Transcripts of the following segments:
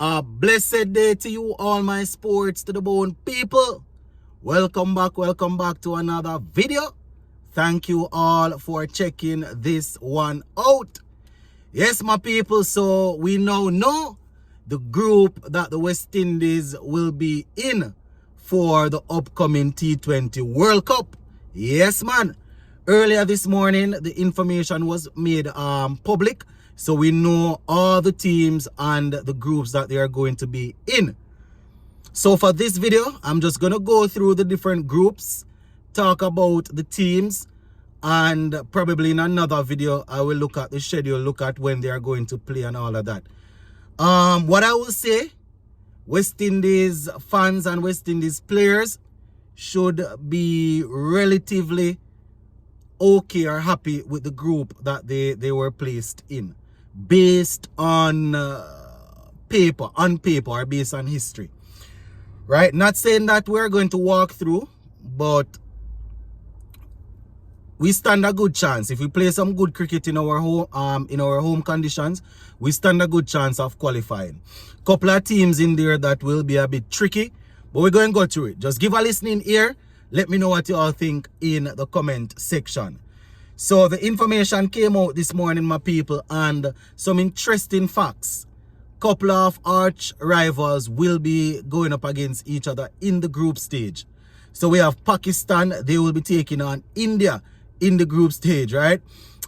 A blessed day to you all my sports to the bone people. Welcome back to another video. Thank you all for checking this one out. Yes, my people, so we now know the group that the West Indies will be in for the upcoming T20 World Cup. Yes, man. Earlier this morning, the information was made public. So we know all the teams and the groups that they are going to be in. So for this video, I'm just going to go through the different groups, talk about the teams, and probably in another video, I will look at the schedule, look at when they are going to play and all of that. What I will say, West Indies fans and West Indies players should be relatively okay or happy with the group that they were placed in, based on paper or based on history, right? Not saying that we're going to walk through, but we stand a good chance. If we play some good cricket in our home conditions, we stand a good chance of qualifying. Couple of teams in there that will be a bit tricky, but we're going to go through it. Just give a listening ear. Let me know what you all think in the comment section. So the information came out this morning, my people, and some interesting facts. Couple of arch rivals will be going up against each other in the group stage. So we have Pakistan, they will be taking on India in the group stage, right?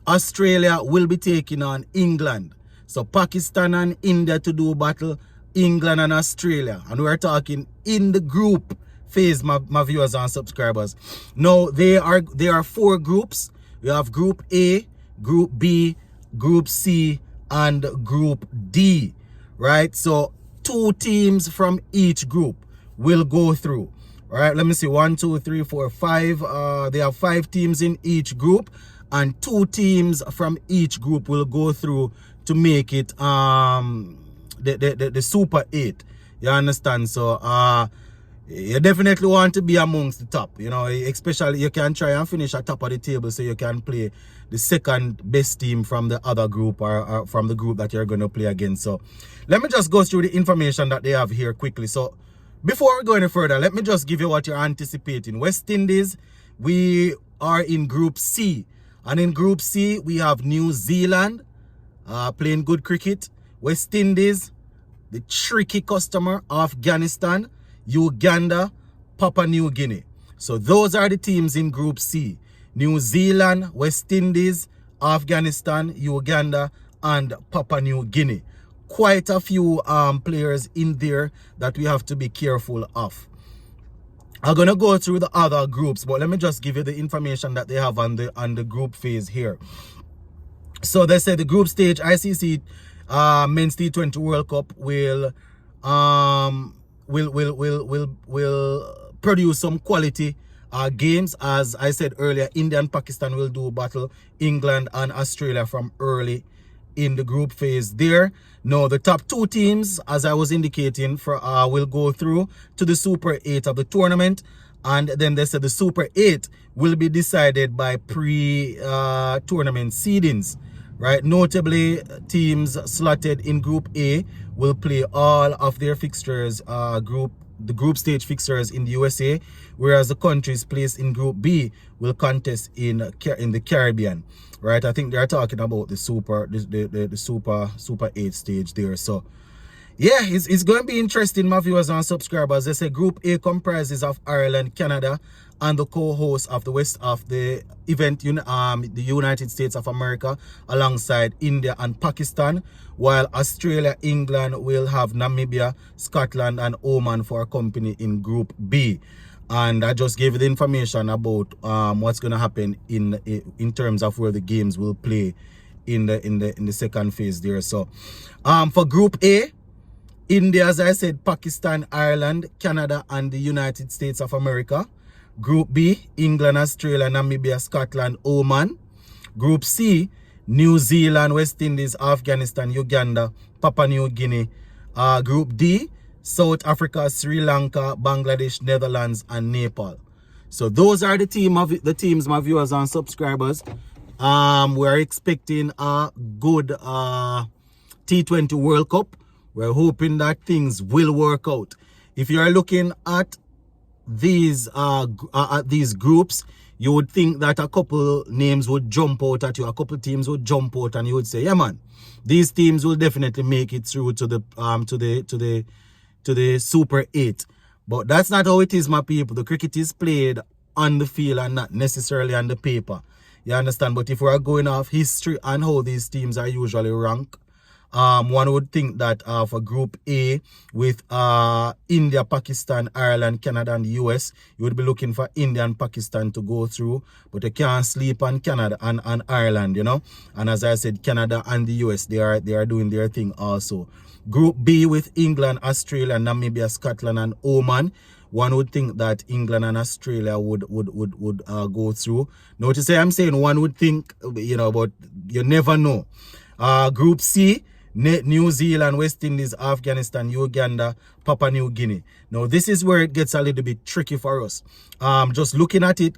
Australia will be taking on England. So Pakistan and India to do battle, England and Australia. And we're talking in the group phase, my viewers and subscribers. Now, there are four groups. We have Group A, Group B, Group C, and Group D, right? So 2 teams from each group will go through. All right, let me see. 1, 2, 3, 4, 5. They have 5 teams in each group, and 2 teams from each group will go through to make it the Super 8. You understand? So you definitely want to be amongst the top. You know, especially you can try and finish at top of the table so you can play the second best team from the other group or from the group that you're going to play against. So let me just go through the information that they have here quickly. So before we go any further, let me just give you what you're anticipating. West Indies, we are in Group C. And in Group C, we have New Zealand playing good cricket. West Indies, the tricky customer, Afghanistan, Uganda, Papua New Guinea. So those are the teams in Group C. New Zealand, West Indies, Afghanistan, Uganda, and Papua New Guinea. Quite a few players in there that we have to be careful of. I'm gonna go through the other groups, but let me just give you the information that they have on the group phase here. So they say the group stage ICC Men's T20 World Cup will produce some quality games. As I said earlier, India and Pakistan will do battle, England and Australia from early in the group phase there. Now, the top 2 teams, as I was indicating, will go through to the Super 8 of the tournament. And then they said the Super 8 will be decided by pre-tournament seedings, right? Notably, teams slotted in Group A will play all of their fixtures, the group stage fixtures in the USA, whereas the countries placed in Group B will contest in the Caribbean, right? I think they're talking about the Super 8 stage there. So yeah, it's going to be interesting, my viewers and subscribers. They say Group A comprises of Ireland, Canada, and the co-host of the event, the United States of America, alongside India and Pakistan, while Australia, England will have Namibia, Scotland, and Oman for company in Group B. And I just gave you the information about what's going to happen in terms of where the games will play in the second phase there. So for Group A, India, as I said, Pakistan, Ireland, Canada, and the United States of America. Group B, England, Australia, Namibia, Scotland, Oman. Group C, New Zealand, West Indies, Afghanistan, Uganda, Papua New Guinea. Group D, South Africa, Sri Lanka, Bangladesh, Netherlands, and Nepal. So those are the teams, my viewers and subscribers. We're expecting a good T20 World Cup. We're hoping that things will work out. If you are looking at these groups, you would think that a couple names would jump out at you, a couple teams would jump out, and you would say, yeah man, these teams will definitely make it through to the Super 8. But that's not how it is, my people. The cricket is played on the field and not necessarily on the paper. You understand? But if we are going off history and how these teams are usually ranked, one would think that for Group A with India, Pakistan, Ireland, Canada, and the US, you would be looking for India and Pakistan to go through, but you can't sleep on Canada and Ireland, you know. And as I said, Canada and the US, they are doing their thing also. Group B with England, Australia, Namibia, Scotland, and Oman. One would think that England and Australia would go through. Notice I'm saying one would think, you know, but you never know. Group C, New Zealand, West Indies, Afghanistan, Uganda, Papua New Guinea. Now, this is where it gets a little bit tricky for us. Just looking at it,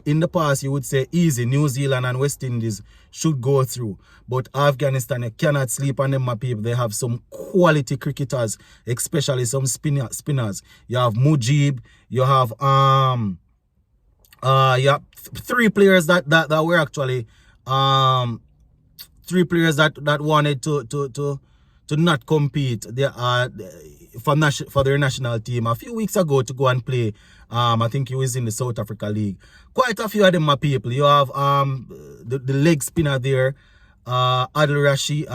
in the past, you would say easy, New Zealand and West Indies should go through. But Afghanistan, you cannot sleep on them, my people. They have some quality cricketers, especially some spinners. You have Mujib, you have three players that were actually three players that wanted to not compete. They are for their national team a few weeks ago to go and play. I think he was in the South Africa League. Quite a few of them, my people. You have the leg spinner there, Rashid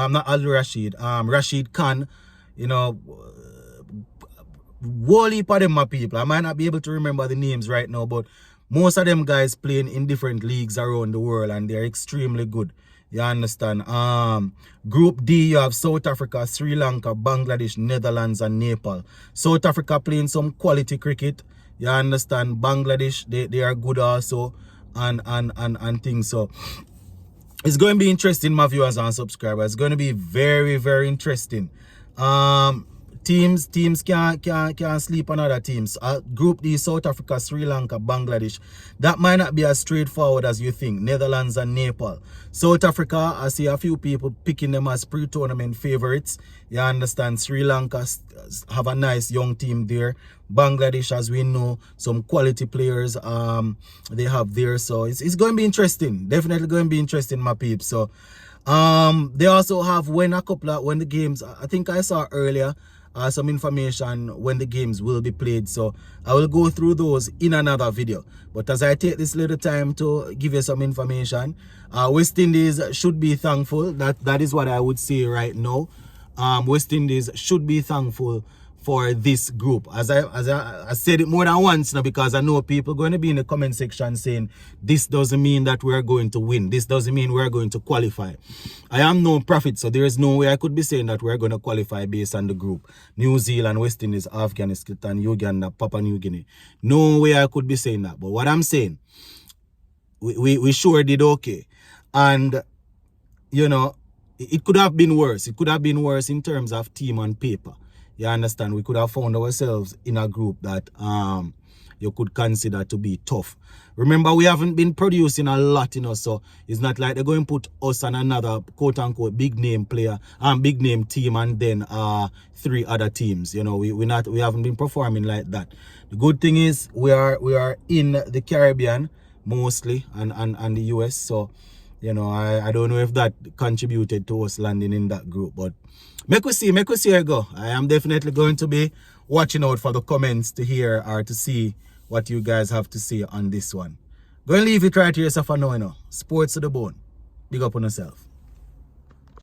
Khan. You know, whole heap of them, my people. I might not be able to remember the names right now, but most of them guys playing in different leagues around the world, and they're extremely good. You understand? Group D, you have South Africa, Sri Lanka, Bangladesh, Netherlands, and Nepal. South Africa playing some quality cricket. You understand? Bangladesh, they are good also, and things. So it's going to be interesting, my viewers and subscribers. It's going to be very, very interesting. Teams can't sleep on other teams. Group D, South Africa, Sri Lanka, Bangladesh. That might not be as straightforward as you think. Netherlands and Nepal. South Africa, I see a few people picking them as pre-tournament favorites. You understand? Sri Lanka have a nice young team there. Bangladesh, as we know, some quality players they have there. So it's going to be interesting. Definitely going to be interesting, my peeps. So they also have when the games, I think I saw earlier, some information when the games will be played. So I will go through those in another video. But as I take this little time to give you some information, West Indies should be thankful. That is what I would say right now. West Indies should be thankful for this group. As I said it more than once now, because I know people going to be in the comment section saying this doesn't mean that we're going to win. This doesn't mean we're going to qualify. I am no prophet, so there is no way I could be saying that we're going to qualify based on the group. New Zealand, West Indies, Afghanistan, Uganda, Papua New Guinea. No way I could be saying that. But what I'm saying, we sure did okay. And, you know, it could have been worse. It could have been worse in terms of team on paper. You understand? We could have found ourselves in a group that you could consider to be tough. Remember, we haven't been producing a lot, you know, so it's not like they're going to put us and another quote-unquote big name player and big name team and then three other teams. You know, we haven't been performing like that. The good thing is we are in the Caribbean mostly and the US, so you know, I don't know if that contributed to us landing in that group, but make we see how it go. I am definitely going to be watching out for the comments to hear or to see what you guys have to say on this one. Go and leave it right here, so for now, you know. Sports to the bone. Big up on yourself.